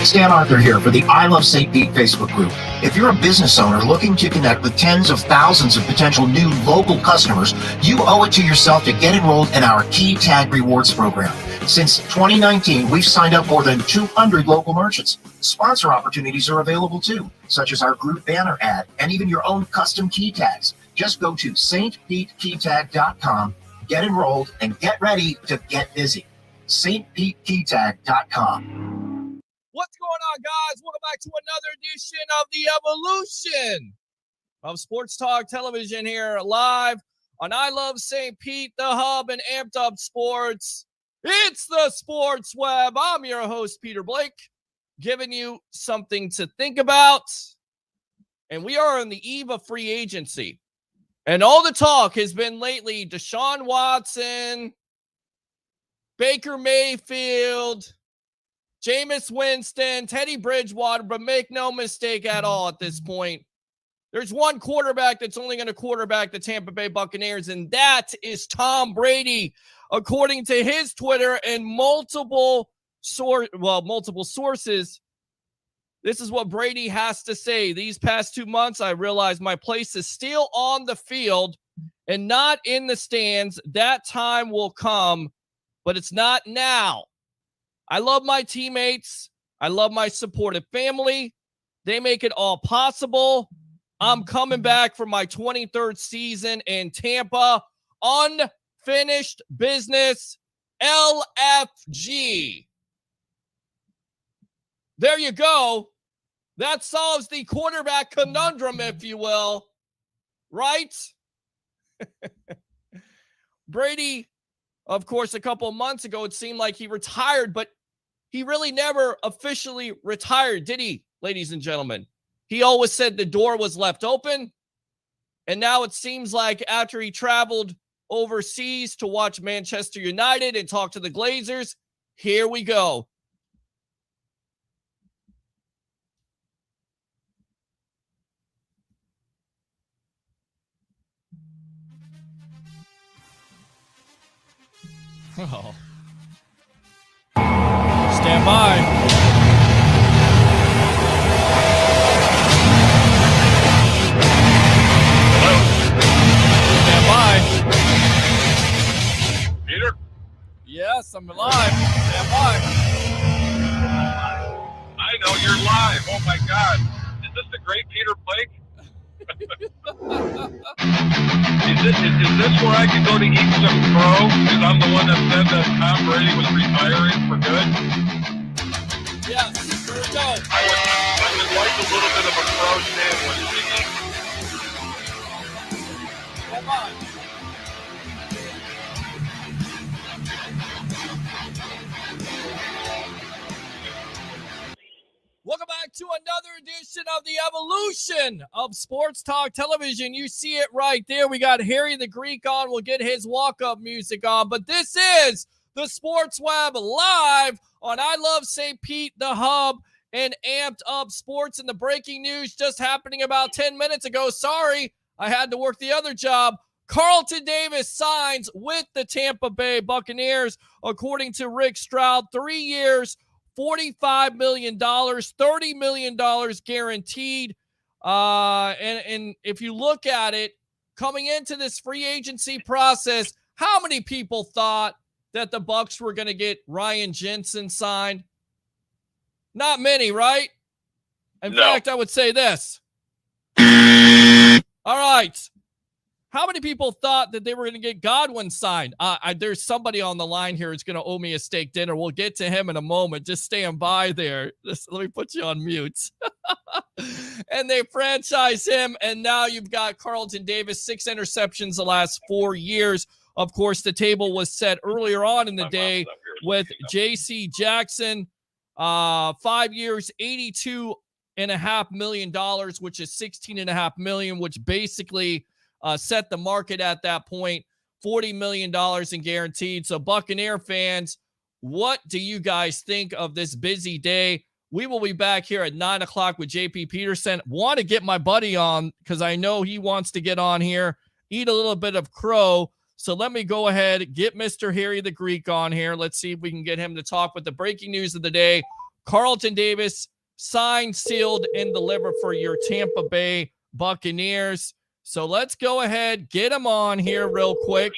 Stan Arthur here for the I Love St. Pete Facebook group. If you're a business owner looking to connect with tens of thousands of potential new local customers, you owe it to yourself to get enrolled in our Key Tag Rewards program. Since 2019, we've signed up more than 200 local merchants. Sponsor opportunities are available too, such as our group banner ad and even your own custom key tags. Just go to stpetekeytag.com, get enrolled, and get ready to get busy. stpetekeytag.com. What's going on, guys? Welcome back to another edition of the Evolution of Sports Talk Television here live on I Love St. Pete, the hub and Amped Up Sports. It's the Sports Web. I'm your host, Peter Blake, giving you something to think about. And we are on the eve of free agency. And all the talk has been lately Deshaun Watson, Baker Mayfield, Jameis Winston, Teddy Bridgewater, but make no mistake at all at this point. There's one quarterback that's only going to quarterback the Tampa Bay Buccaneers, and that is Tom Brady. According to his Twitter and multiple sources, this is what Brady has to say. These past 2 months, I realized my place is still on the field and not in the stands. That time will come, but it's not now. I love my teammates. I love my supportive family. They make it all possible. I'm coming back for my 23rd season in Tampa. Unfinished business. LFG. There you go. That solves the quarterback conundrum, if you will. Right? Brady, of course, a couple of months ago, it seemed like he retired, but he really never officially retired, did he, ladies and gentlemen? He always said the door was left open. And now it seems like after he traveled overseas to watch Manchester United and talk to the Glazers, here we go. Oh. Stand by. Stand by. Peter? Yes, I'm live. Stand by. I know you're live. Oh my God. Is this the great Peter Blake? Is this where I can go to eat some crow? Because I'm the one that said that Tom Brady was retiring for good. Yes, here we go. I would like a little bit of a crow sandwich. Come on. Welcome back to another edition of the Evolution of Sports Talk Television. You see it right there. We got Harry the Greek on. We'll get his walk-up music on. But this is the Sports Web live on I Love St. Pete, the hub, and Amped Up Sports. And the breaking news just happening about 10 minutes ago. Sorry, I had to work the other job. Carlton Davis signs with the Tampa Bay Buccaneers, according to Rick Stroud. 3 years, $45 million, $30 million guaranteed. And if you look at it, coming into this free agency process, how many people thought that the Bucs were going to get Ryan Jensen signed? Not many, right? In fact, I would say this. All right. How many people thought that they were going to get Godwin signed? There's somebody on the line here who's going to owe me a steak dinner. We'll get to him in a moment. Just stand by there. Let me put you on mute. And they franchise him, and now you've got Carlton Davis, 6 interceptions the last 4 years. Of course, the table was set earlier on in the day with J.C. Jackson, 5 years, $82.5 million, which is $16.5 million, which basically set the market at that point, $40 million in guaranteed. So Buccaneer fans, what do you guys think of this busy day? We will be back here at 9 o'clock with JP Peterson. Want to get my buddy on because I know he wants to get on here, eat a little bit of crow. So let me go ahead, get Mr. Harry the Greek on here. Let's see if we can get him to talk with the breaking news of the day. Carlton Davis, signed, sealed, and delivered for your Tampa Bay Buccaneers. So let's go ahead, get him on here real quick.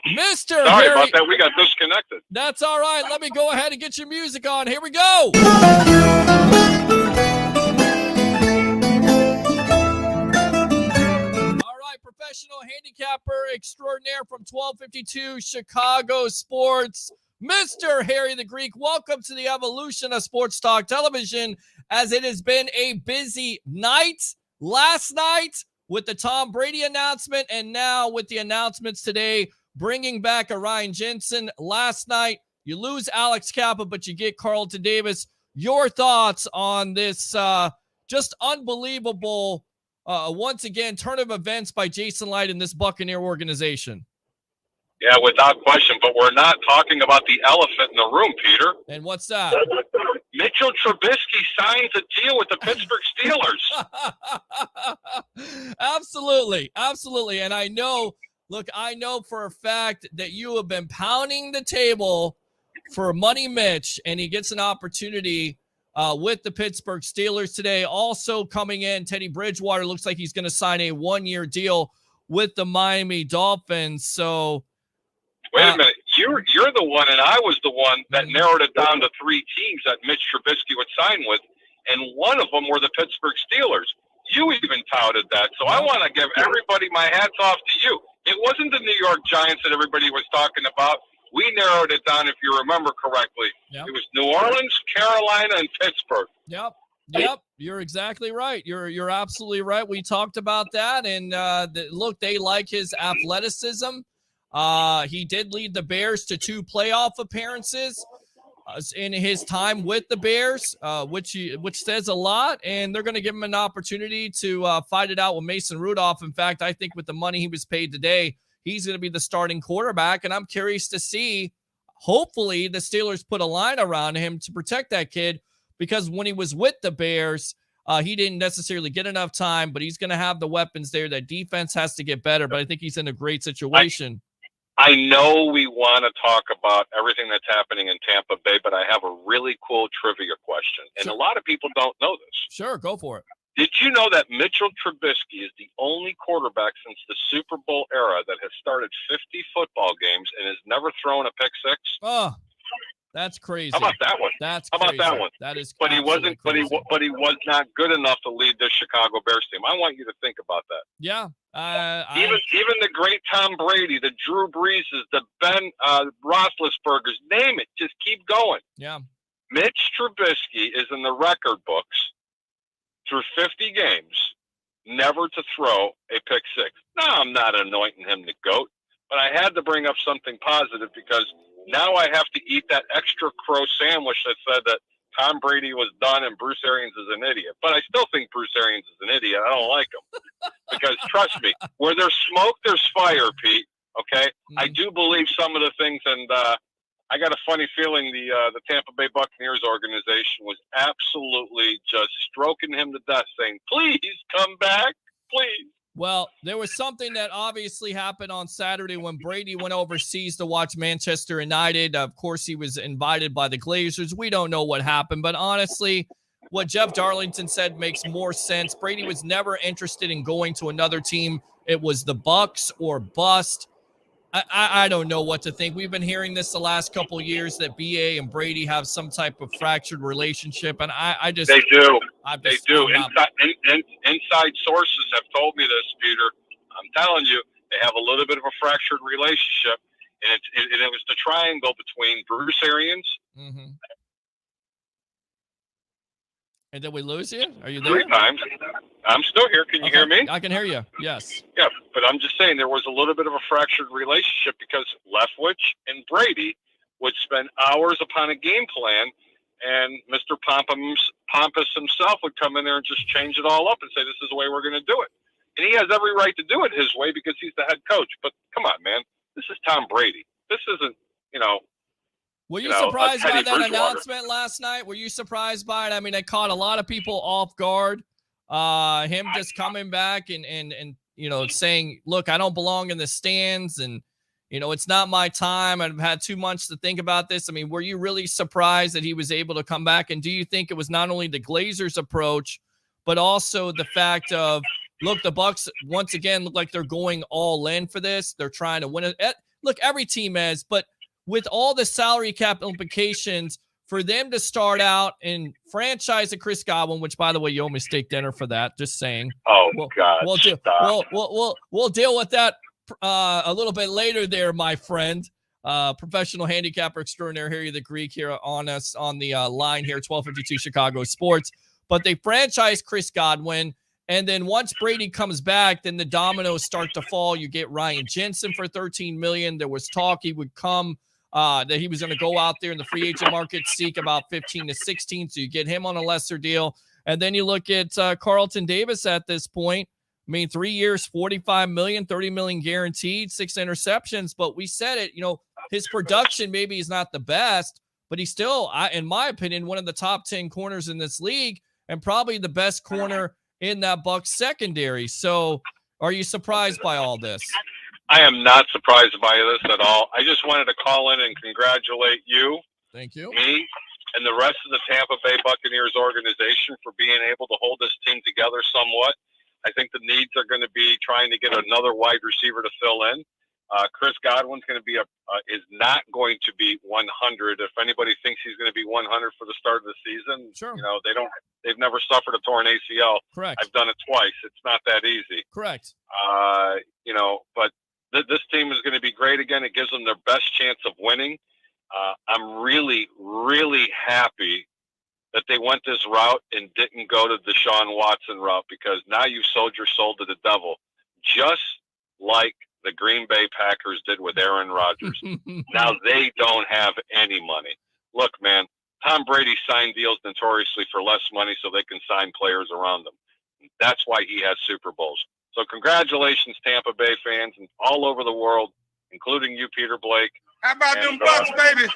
Mr. Sorry Harry, about that. We got disconnected. That's all right. Let me go ahead and get your music on. Here we go. Professional handicapper extraordinaire from 1252 Chicago Sports, Mr. Harry the Greek. Welcome to the evolution of Sports Talk Television, as it has been a busy night last night with the Tom Brady announcement, and now with the announcements today, bringing back a Ryan Jensen. Last night, you lose Alex Kappa, but you get Carlton Davis. Your thoughts on this just unbelievable once again, turn of events by Jason Light in this Buccaneer organization? Yeah, without question. But we're not talking about the elephant in the room, Peter. And what's that? Mitchell Trubisky signs a deal with the Pittsburgh Steelers. Absolutely. Absolutely. And I know for a fact that you have been pounding the table for Money Mitch, and he gets an opportunity with the Pittsburgh Steelers today. Also coming in, Teddy Bridgewater looks like he's going to sign a one-year deal with the Miami Dolphins. So, wait a minute. You're the one, and I was the one that narrowed it down to 3 teams that Mitch Trubisky would sign with, and one of them were the Pittsburgh Steelers. You even touted that. So I want to give everybody my hats off to you. It wasn't the New York Giants that everybody was talking about. We narrowed it down, if you remember correctly. Yep. It was New Orleans, Carolina, and Pittsburgh. Yep. You're exactly right. You're absolutely right. We talked about that, and look, they like his athleticism. He did lead the Bears to 2 playoff appearances in his time with the Bears, which says a lot. And they're going to give him an opportunity to fight it out with Mason Rudolph. In fact, I think with the money he was paid today, he's going to be the starting quarterback, and I'm curious to see, hopefully, the Steelers put a line around him to protect that kid, because when he was with the Bears, he didn't necessarily get enough time, but he's going to have the weapons there. That defense has to get better, but I think he's in a great situation. I know we want to talk about everything that's happening in Tampa Bay, but I have a really cool trivia question, and Sure. A lot of people don't know this. Sure, go for it. Did you know that Mitchell Trubisky is the only quarterback since the Super Bowl era that has started 50 football games and has never thrown a pick six? Oh, that's crazy. How about that one? That's How about crazy. that one? That is. But he wasn't. Crazy. But he was not good enough to lead the Chicago Bears team. I want you to think about that. Yeah. Even the great Tom Brady, the Drew Breeses, the Ben Roethlisbergers, name it. Just keep going. Yeah. Mitch Trubisky is in the record books through 50 games, never to throw a pick six. Now, I'm not anointing him the GOAT, but I had to bring up something positive, because now I have to eat that extra crow sandwich that said that Tom Brady was done and Bruce Arians is an idiot. But I still think Bruce Arians is an idiot. I don't like him. Because trust me, where there's smoke, there's fire, Pete. Okay? I do believe some of the things, and I got a funny feeling the Tampa Bay Buccaneers organization was absolutely just stroking him to death, saying, please come back, please. Well, there was something that obviously happened on Saturday when Brady went overseas to watch Manchester United. Of course, he was invited by the Glazers. We don't know what happened, but honestly, what Jeff Darlington said makes more sense. Brady was never interested in going to another team. It was the Bucs or bust. I don't know what to think. We've been hearing this the last couple of years, that BA and Brady have some type of fractured relationship, and I just they do. They do. Inside sources have told me this, Peter. I'm telling you, they have a little bit of a fractured relationship, and it was the triangle between Bruce Arians. Mm-hmm. And did we lose you? Are you there? 3 times. I'm still here. Can you hear me? I can hear you. Yes. Yeah, but I'm just saying there was a little bit of a fractured relationship, because Leftwich and Brady would spend hours upon a game plan, and Mr. Pompous himself would come in there and just change it all up and say, this is the way we're going to do it. And he has every right to do it his way, because he's the head coach. But come on, man. This is Tom Brady. This isn't, Were you surprised by that announcement last night? Were you surprised by it? I mean, it caught a lot of people off guard. Him just coming back and saying, look, I don't belong in the stands. And, It's not my time. I've had too much to think about this. I mean, were you really surprised that he was able to come back? And do you think it was not only the Glazers' approach, but also the fact of, look, the Bucs once again look like they're going all in for this. They're trying to win it. Look, every team is, but with all the salary cap implications, for them to start out and franchise a Chris Godwin, which, by the way, you owe me steak dinner for that. Just saying. Oh, God. We'll deal with that a little bit later there, my friend. Professional handicapper extraordinaire, Harry the Greek, here on us on the line here, 1252 Chicago Sports. But they franchise Chris Godwin, and then once Brady comes back, then the dominoes start to fall. You get Ryan Jensen for $13 million. There was talk he would come, that he was going to go out there in the free agent market, seek about 15 to 16, so you get him on a lesser deal. And then you look at Carlton Davis at this point. I mean, 3 years, $45 million, $30 million guaranteed, 6 interceptions. But we said it, his production maybe is not the best, but he's still, in my opinion, one of the top 10 corners in this league and probably the best corner in that Bucs secondary. So are you surprised by all this? I am not surprised by this at all. I just wanted to call in and congratulate you. Thank you. Me and the rest of the Tampa Bay Buccaneers organization for being able to hold this team together somewhat. I think the needs are going to be trying to get another wide receiver to fill in. Chris Godwin's going to be is not going to be 100. If anybody thinks he's going to be 100 for the start of the season, sure. They've never suffered a torn ACL. Correct. I've done it twice. It's not that easy. Correct. But this team is going to be great again. It gives them their best chance of winning. I'm really, really happy that they went this route and didn't go to the Deshaun Watson route, because now you've sold your soul to the devil, just like the Green Bay Packers did with Aaron Rodgers. Now they don't have any money. Look, man, Tom Brady signed deals notoriously for less money so they can sign players around them. That's why he has Super Bowls. So congratulations, Tampa Bay fans, and all over the world, including you, Peter Blake. How about them Bucs, baby?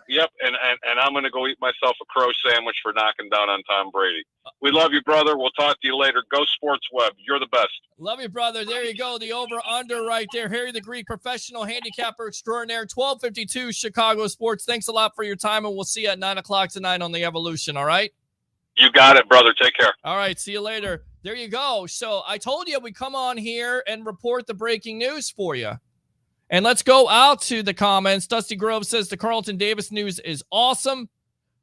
Yep, and I'm going to go eat myself a crow sandwich for knocking down on Tom Brady. We love you, brother. We'll talk to you later. Go Sports Web. You're the best. Love you, brother. There you go. The over-under right there. Harry the Greek, professional handicapper extraordinaire, 1252 Chicago Sports. Thanks a lot for your time, and we'll see you at 9 o'clock tonight on The Evolution, all right? You got it, brother. Take care. All right, see you later. There you go. So I told you we come on here and report the breaking news for you. And let's go out to the comments. Dusty Grove says the Carlton Davis news is awesome.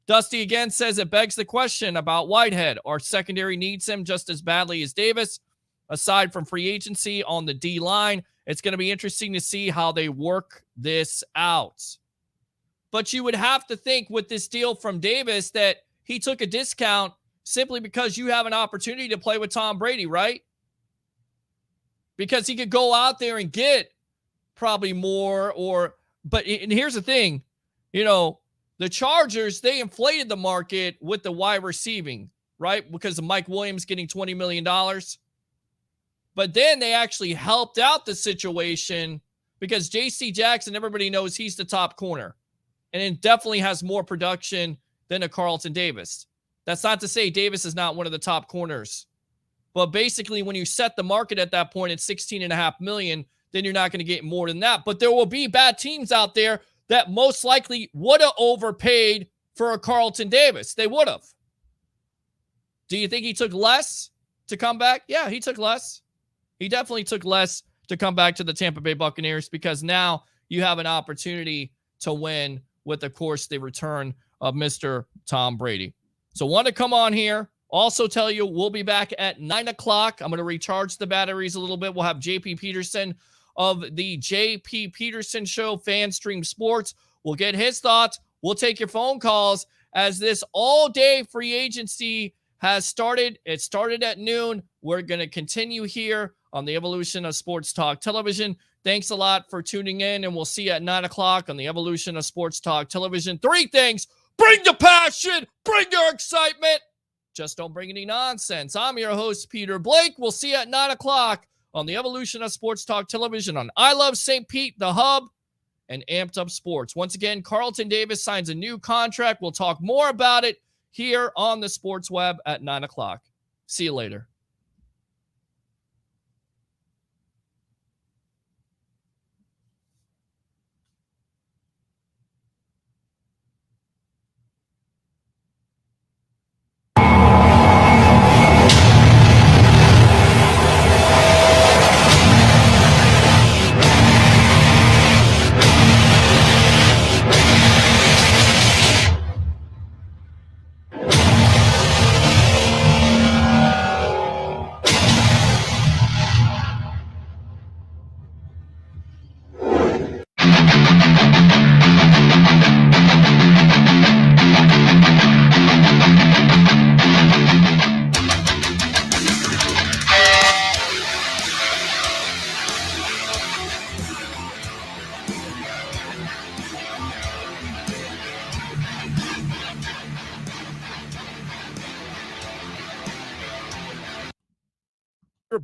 Dusty again says it begs the question about Whitehead. Our secondary needs him just as badly as Davis. Aside from free agency on the D line, it's going to be interesting to see how they work this out. But you would have to think with this deal from Davis that he took a discount simply because you have an opportunity to play with Tom Brady, right? Because he could go out there and get probably more but here's the thing, the Chargers, they inflated the market with the wide receiving, right? Because of Mike Williams getting $20 million. But then they actually helped out the situation because J.C. Jackson, everybody knows he's the top corner. And it definitely has more production than a Carlton Davis. That's not to say Davis is not one of the top corners. But basically, when you set the market at that point at $16.5 million, then you're not going to get more than that. But there will be bad teams out there that most likely would have overpaid for a Carlton Davis. They would have. Do you think he took less to come back? Yeah, he took less. He definitely took less to come back to the Tampa Bay Buccaneers because now you have an opportunity to win with, of course, the return of Mr. Tom Brady. So want to come on here. Also tell you we'll be back at 9 o'clock. I'm going to recharge the batteries a little bit. We'll have JP Peterson of the JP Peterson Show, Fan Stream Sports. We'll get his thoughts. We'll take your phone calls as this all-day free agency has started. It started at noon. We're going to continue here on the Evolution of Sports Talk Television. Thanks a lot for tuning in, and we'll see you at 9 o'clock on the Evolution of Sports Talk Television. 3 things. Bring the passion. Bring your excitement. Just don't bring any nonsense. I'm your host, Peter Blake. We'll see you at 9 o'clock on the Evolution of Sports Talk Television on I Love St. Pete, The Hub, and Amped Up Sports. Once again, Carlton Davis signs a new contract. We'll talk more about it here on the Sports Web at 9 o'clock. See you later.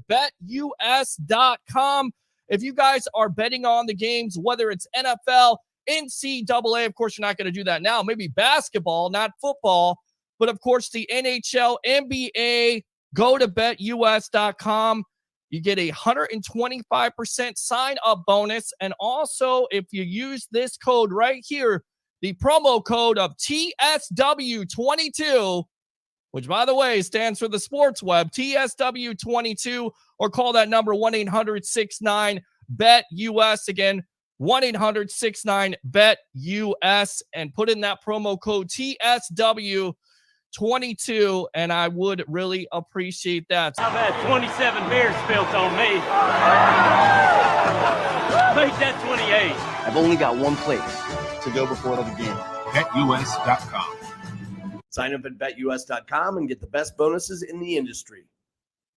sponsor, BetUS.com. If you guys are betting on the games, whether it's NFL, NCAA, of course, you're not going to do that now. Maybe basketball, not football. But, of course, the NHL, NBA, go to BetUS.com. You get a 125% sign-up bonus. And also, if you use this code right here, the promo code of TSW22, which, by the way, stands for the sports web, TSW22, or call that number 1-800-69-BET-US. Again, 1-800-69-BET-US, and put in that promo code TSW22, and I would really appreciate that. I've had 27 beers spilled on me. Make that 28. I've only got one place to go before the game. BetUS.com. Sign up at BetUS.com and get the best bonuses in the industry.